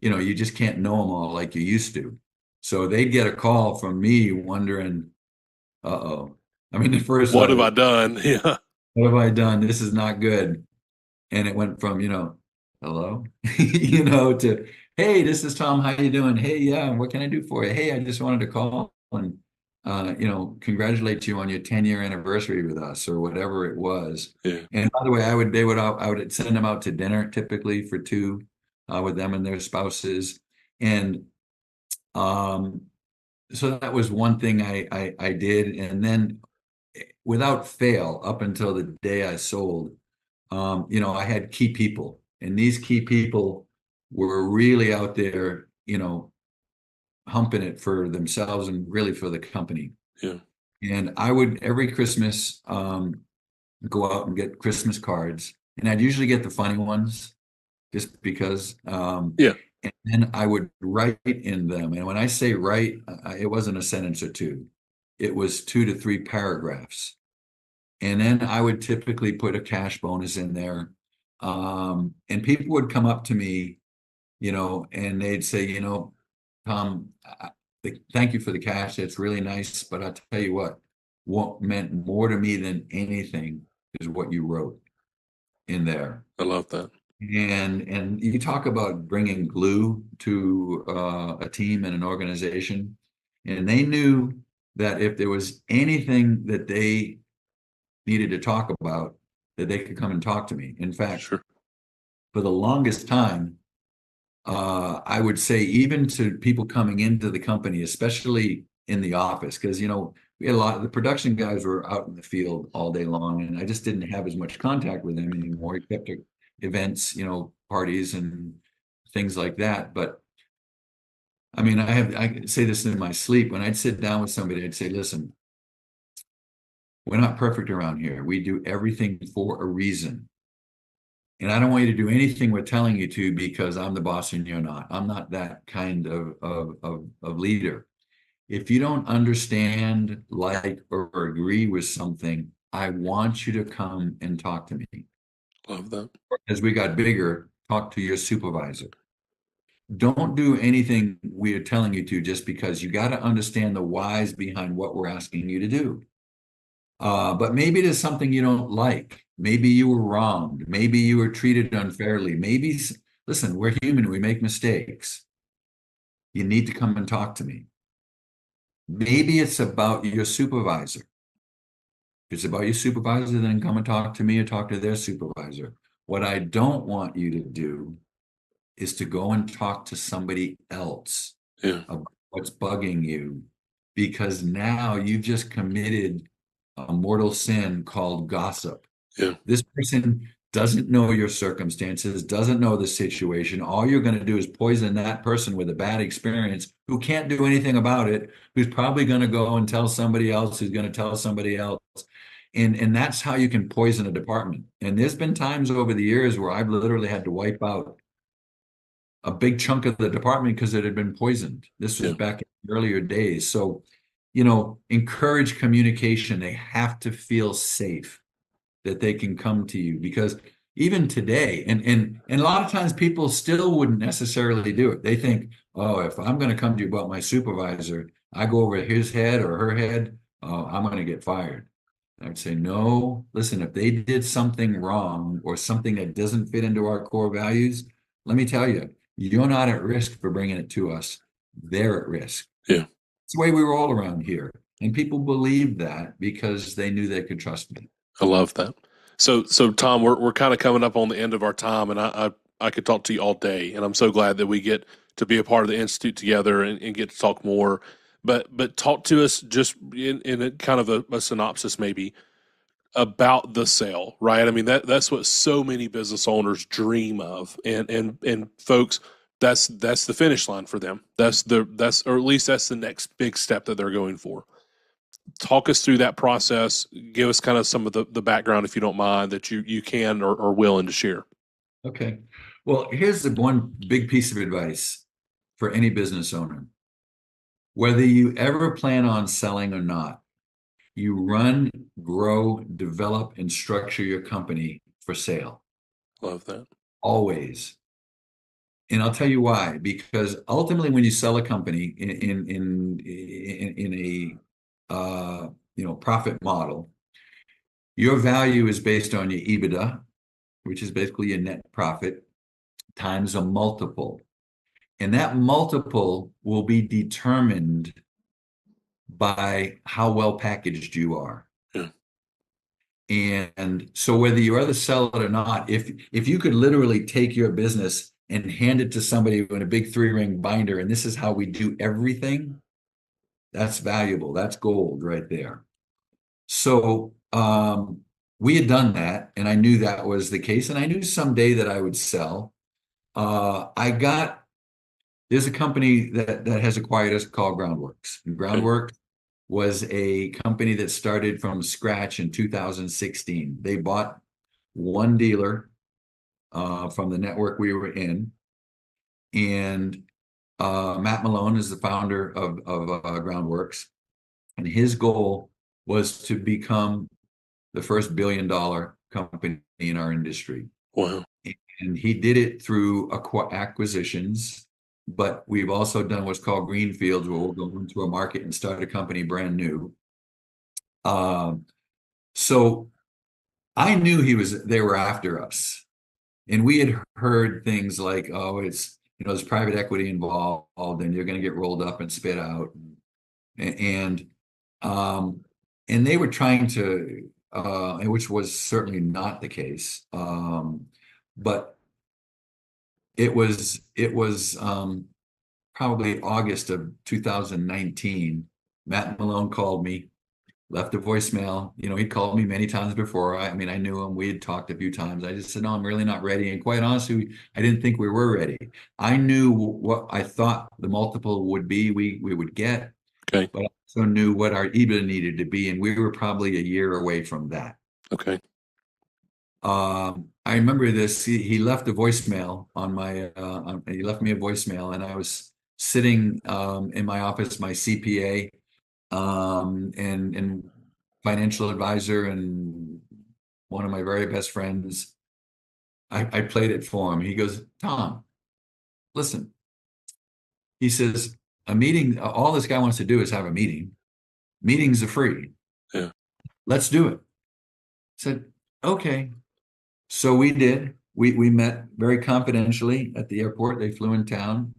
you just can't know them all like you used to. So they'd get a call from me wondering, uh-oh. I mean, the first
What
thought
have
is,
I done? Yeah.
what have I done? This is not good. And it went from, hello, to, hey, this is Tom. How you doing? Hey, yeah, what can I do for you? Hey, I just wanted to call and congratulate you on your 10-year anniversary with us or whatever it was.
Yeah.
And by the way, I would send them out to dinner typically for two, with them and their spouses. And um, so that was one thing I did. And then without fail, up until the day I sold, I had key people, and these key people were really out there, humping it for themselves and really for the company.
Yeah.
And I would every Christmas go out and get Christmas cards, and I'd usually get the funny ones just because.
Yeah.
And then I would write in them, and when I say write, it wasn't a sentence or two; it was 2 to 3 paragraphs. And then I would typically put a cash bonus in there. And people would come up to me, and they'd say, Tom, thank you for the cash. It's really nice. But I'll tell you what meant more to me than anything is what you wrote in there.
I love that.
And you talk about bringing glue to a team and an organization. And they knew that if there was anything that they needed to talk about, that they could come and talk to me. In fact,
Sure.
for the longest time, I would say even to people coming into the company, especially in the office because, we had a lot of the production guys were out in the field all day long, and I just didn't have as much contact with them anymore. He kept at events, parties and things like that. But I mean, I say this in my sleep. When I'd sit down with somebody, I'd say, listen, we're not perfect around here. We do everything for a reason. And I don't want you to do anything we're telling you to because I'm the boss and you're not. I'm not that kind of leader. If you don't understand, like, or agree with something, I want you to come and talk to me.
Love that.
As we got bigger, talk to your supervisor. Don't do anything we are telling you to just because you got to understand the whys behind what we're asking you to do. But maybe there's something you don't like. Maybe you were wronged. Maybe you were treated unfairly. Listen, we're human. We make mistakes. You need to come and talk to me. Maybe it's about your supervisor. If it's about your supervisor, then come and talk to me or talk to their supervisor. What I don't want you to do is to go and talk to somebody else
Yeah.
about what's bugging you, because now you've just committed a mortal sin called gossip.
Yeah.
This person doesn't know your circumstances, doesn't know the situation. All you're going to do is poison that person with a bad experience who can't do anything about it, who's probably going to go and tell somebody else, who's going to tell somebody else. And that's how you can poison a department. And there's been times over the years where I've literally had to wipe out a big chunk of the department because it had been poisoned. This was
Yeah.
back in the earlier days. So, encourage communication. They have to feel safe that they can come to you, because even today, and a lot of times people still wouldn't necessarily do it. They think, oh, if I'm going to come to you about my supervisor, I go over his head or her head, I'm going to get fired. I would say, no, listen, if they did something wrong or something that doesn't fit into our core values, let me tell you, you're not at risk for bringing it to us. They're at risk.
Yeah.
It's the way we roll around here. And people believe that because they knew they could trust me.
I love that. So Tom, we're kind of coming up on the end of our time, and I could talk to you all day, and I'm so glad that we get to be a part of the institute together and get to talk more. But talk to us just in a kind of a synopsis maybe about the sale, right? I mean that's what so many business owners dream of, and folks, that's the finish line for them. That's or at least that's the next big step that they're going for. Talk us through that process. Give us kind of some of the background, if you don't mind, that you can or are willing to share.
Okay. Well, here's the one big piece of advice for any business owner. Whether you ever plan on selling or not, you run, grow, develop, and structure your company for sale.
Love that.
Always. And I'll tell you why. Because ultimately, when you sell a company in a profit model, your value is based on your EBITDA, which is basically your net profit, times a multiple. And that multiple will be determined by how well packaged you are.
Yeah.
And so whether you either sell it or not, if you could literally take your business and hand it to somebody in a big 3-ring binder, and this is how we do everything, that's valuable. That's gold right there. So we had done that, and I knew that was the case, and I knew someday that I would sell. There's a company that has acquired us called Groundworks. And
Okay.
Groundworks was a company that started from scratch in 2016. They bought one dealer from the network we were in, and Matt Malone is the founder of Groundworks, and his goal was to become the first billion-dollar company in our industry.
Wow.
And he did it through acquisitions, but we've also done what's called greenfields, where we'll go into a market and start a company brand new. So I knew they were after us. And we had heard things like, oh, there's private equity involved, and you're going to get rolled up and spit out. And um, and they were trying to, which was certainly not the case. But it was probably August of 2019 Matt Malone called me, left a voicemail. He'd called me many times before. I mean, I knew him. We had talked a few times. I just said, no, I'm really not ready. And quite honestly, I didn't think we were ready. I knew what I thought the multiple would be we would get,
Okay.
but I also knew what our EBITDA needed to be, and we were probably a year away from that.
Okay.
I remember this. He left a voicemail on he left me a voicemail, and I was sitting in my office, my CPA and financial advisor, and one of my very best friends. I played it for him. He goes, Tom, listen. He says, a meeting, all this guy wants to do is have a meeting. Meetings are free.
Yeah.
Let's do it. I said, okay. So we did. We met very confidentially at the airport. They flew in town.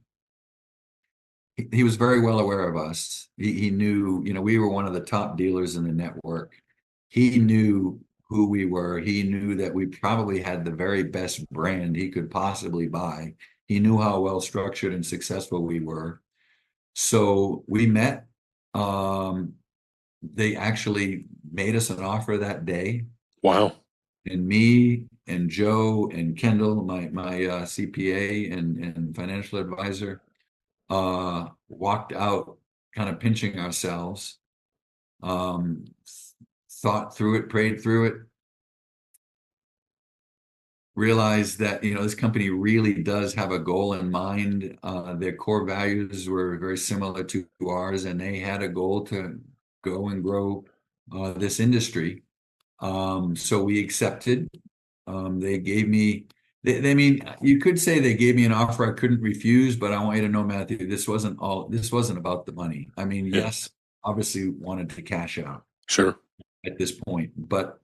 He was very well aware of us. He knew, we were one of the top dealers in the network. He knew who we were. He knew that we probably had the very best brand he could possibly buy. He knew how well structured and successful we were. So we met. They actually made us an offer that day.
Wow.
And me and Joe and Kendall, my CPA and financial advisor, walked out kind of pinching ourselves, um, thought through it, prayed through it, realized that, this company really does have a goal in mind. Their core values were very similar to ours, and they had a goal to go and grow this industry. So we accepted. They gave me, I mean, you could say they gave me an offer I couldn't refuse, but I want you to know, Matthew, this wasn't about the money. I mean,
Yeah.
yes, obviously wanted to cash out
Sure.
at this point, but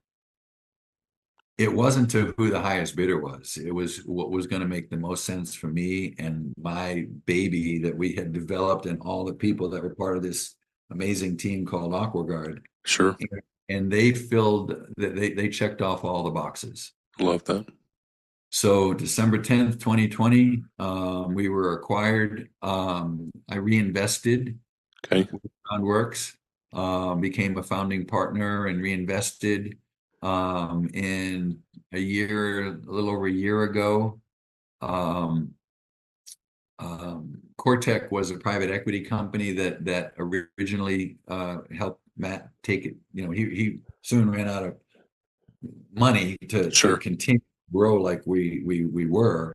it wasn't to who the highest bidder was. It was what was going to make the most sense for me and my baby that we had developed and all the people that were part of this amazing team called AquaGuard.
Sure.
And they checked off all the boxes.
Love that.
So December 10th, 2020, we were acquired. I reinvested
Okay.
with Groundworks, became a founding partner and reinvested in a little over a year ago. Um, Cortec was a private equity company that originally helped Matt take it. He soon ran out of money to
Sure.
continue to grow like we were.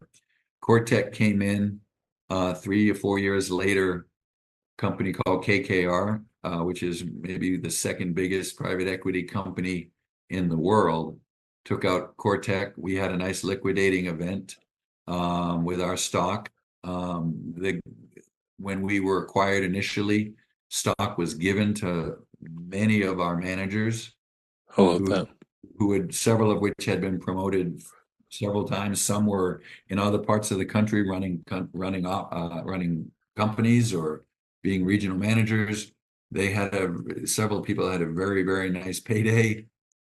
Cortec came in 3 or 4 years later, company called KKR, which is maybe the second biggest private equity company in the world, took out Cortec. We had a nice liquidating event with our stock. When we were acquired initially, stock was given to many of our managers
I love
who
that.
several of which had been promoted several times. Some were in other parts of the country running companies or being regional managers. Several people had a very, very nice payday.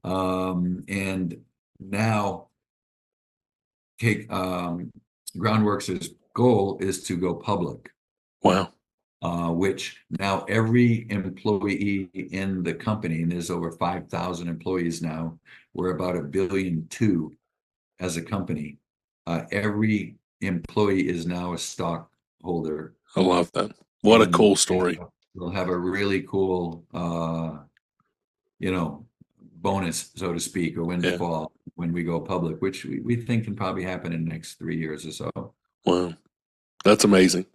And now Groundworks' goal is to go public.
Wow.
Which now every employee in the company, and there's over 5,000 employees now, we're about 1.2 billion as a company. Every employee is now a stockholder,
I love that. What a
and
cool story.
we'll have a really cool, you know, bonus, so to speak, or
Yeah.
windfall when we go public, which we think can probably happen in the next 3 years or so.
Wow. That's amazing.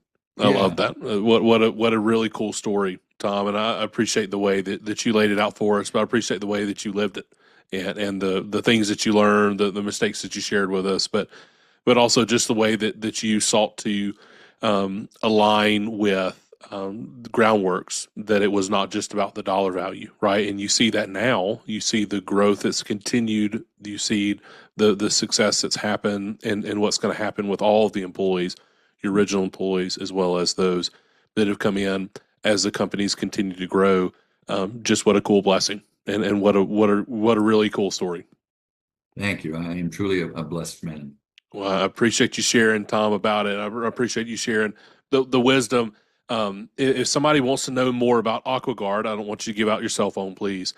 I love
Yeah,
that. What a really cool story, Tom. And I appreciate the way that you laid it out for us, but I appreciate the way that you lived it and the things that you learned, the mistakes that you shared with us, but also just the way that you sought to align with the Groundworks, that it was not just about the dollar value, right? And you see that now. You see the growth that's continued. You see the success that's happened and what's going to happen with all of the employees, your original employees, as well as those that have come in as the companies continue to grow. Just what a cool blessing, and what a really cool story.
thank you. I am truly a blessed man.
Well, I appreciate you sharing, Tom, about it. I appreciate you sharing the wisdom. If somebody wants to know more about AquaGuard, I don't want you to give out your cell phone, please.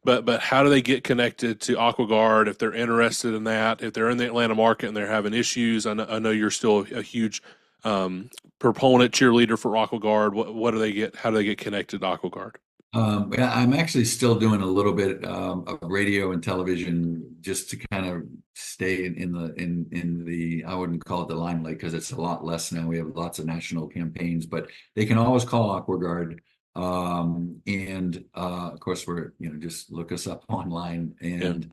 But how do they get connected to AquaGuard if they're interested in that? If they're in the Atlanta market and they're having issues, I know you're still a huge proponent, cheerleader for AquaGuard. What do they get? How do they get connected to AquaGuard?
Yeah, I'm actually still doing a little bit of radio and television just to kind of stay in the I wouldn't call it the limelight because it's a lot less now. We have lots of national campaigns, but they can always call AquaGuard. And of course we're just look us up online.
Yeah,
And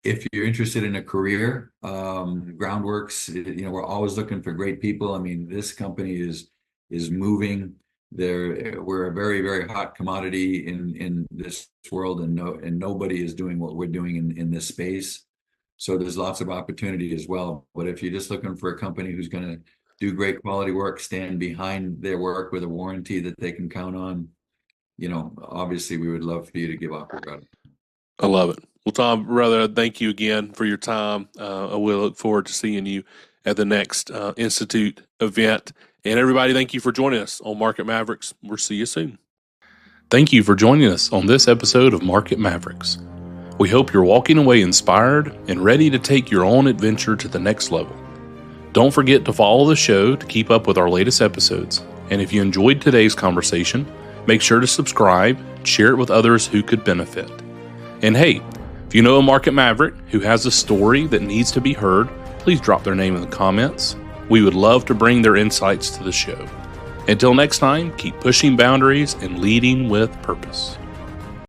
if you're interested in a career, Groundworks, we're always looking for great people. I mean, this company is moving. We're a very, very hot commodity in this world, and nobody is doing what we're doing in this space. So there's lots of opportunity as well. But if you're just looking for a company who's going to do great quality work, stand behind their work with a warranty that they can count on, obviously we would love for you to give AquaGuard.
I love it. Well, Tom, brother, thank you again for your time. I will look forward to seeing you at the next Institute event. And everybody, thank you for joining us on Market Mavericks. We'll see you soon. Thank you for joining us on this episode of Market Mavericks. We hope you're walking away inspired and ready to take your own adventure to the next level. Don't forget to follow the show to keep up with our latest episodes. And if you enjoyed today's conversation, make sure to subscribe, share it with others who could benefit. And hey, if you know a market maverick who has a story that needs to be heard, please drop their name in the comments. We would love to bring their insights to the show. Until next time, keep pushing boundaries and leading with purpose.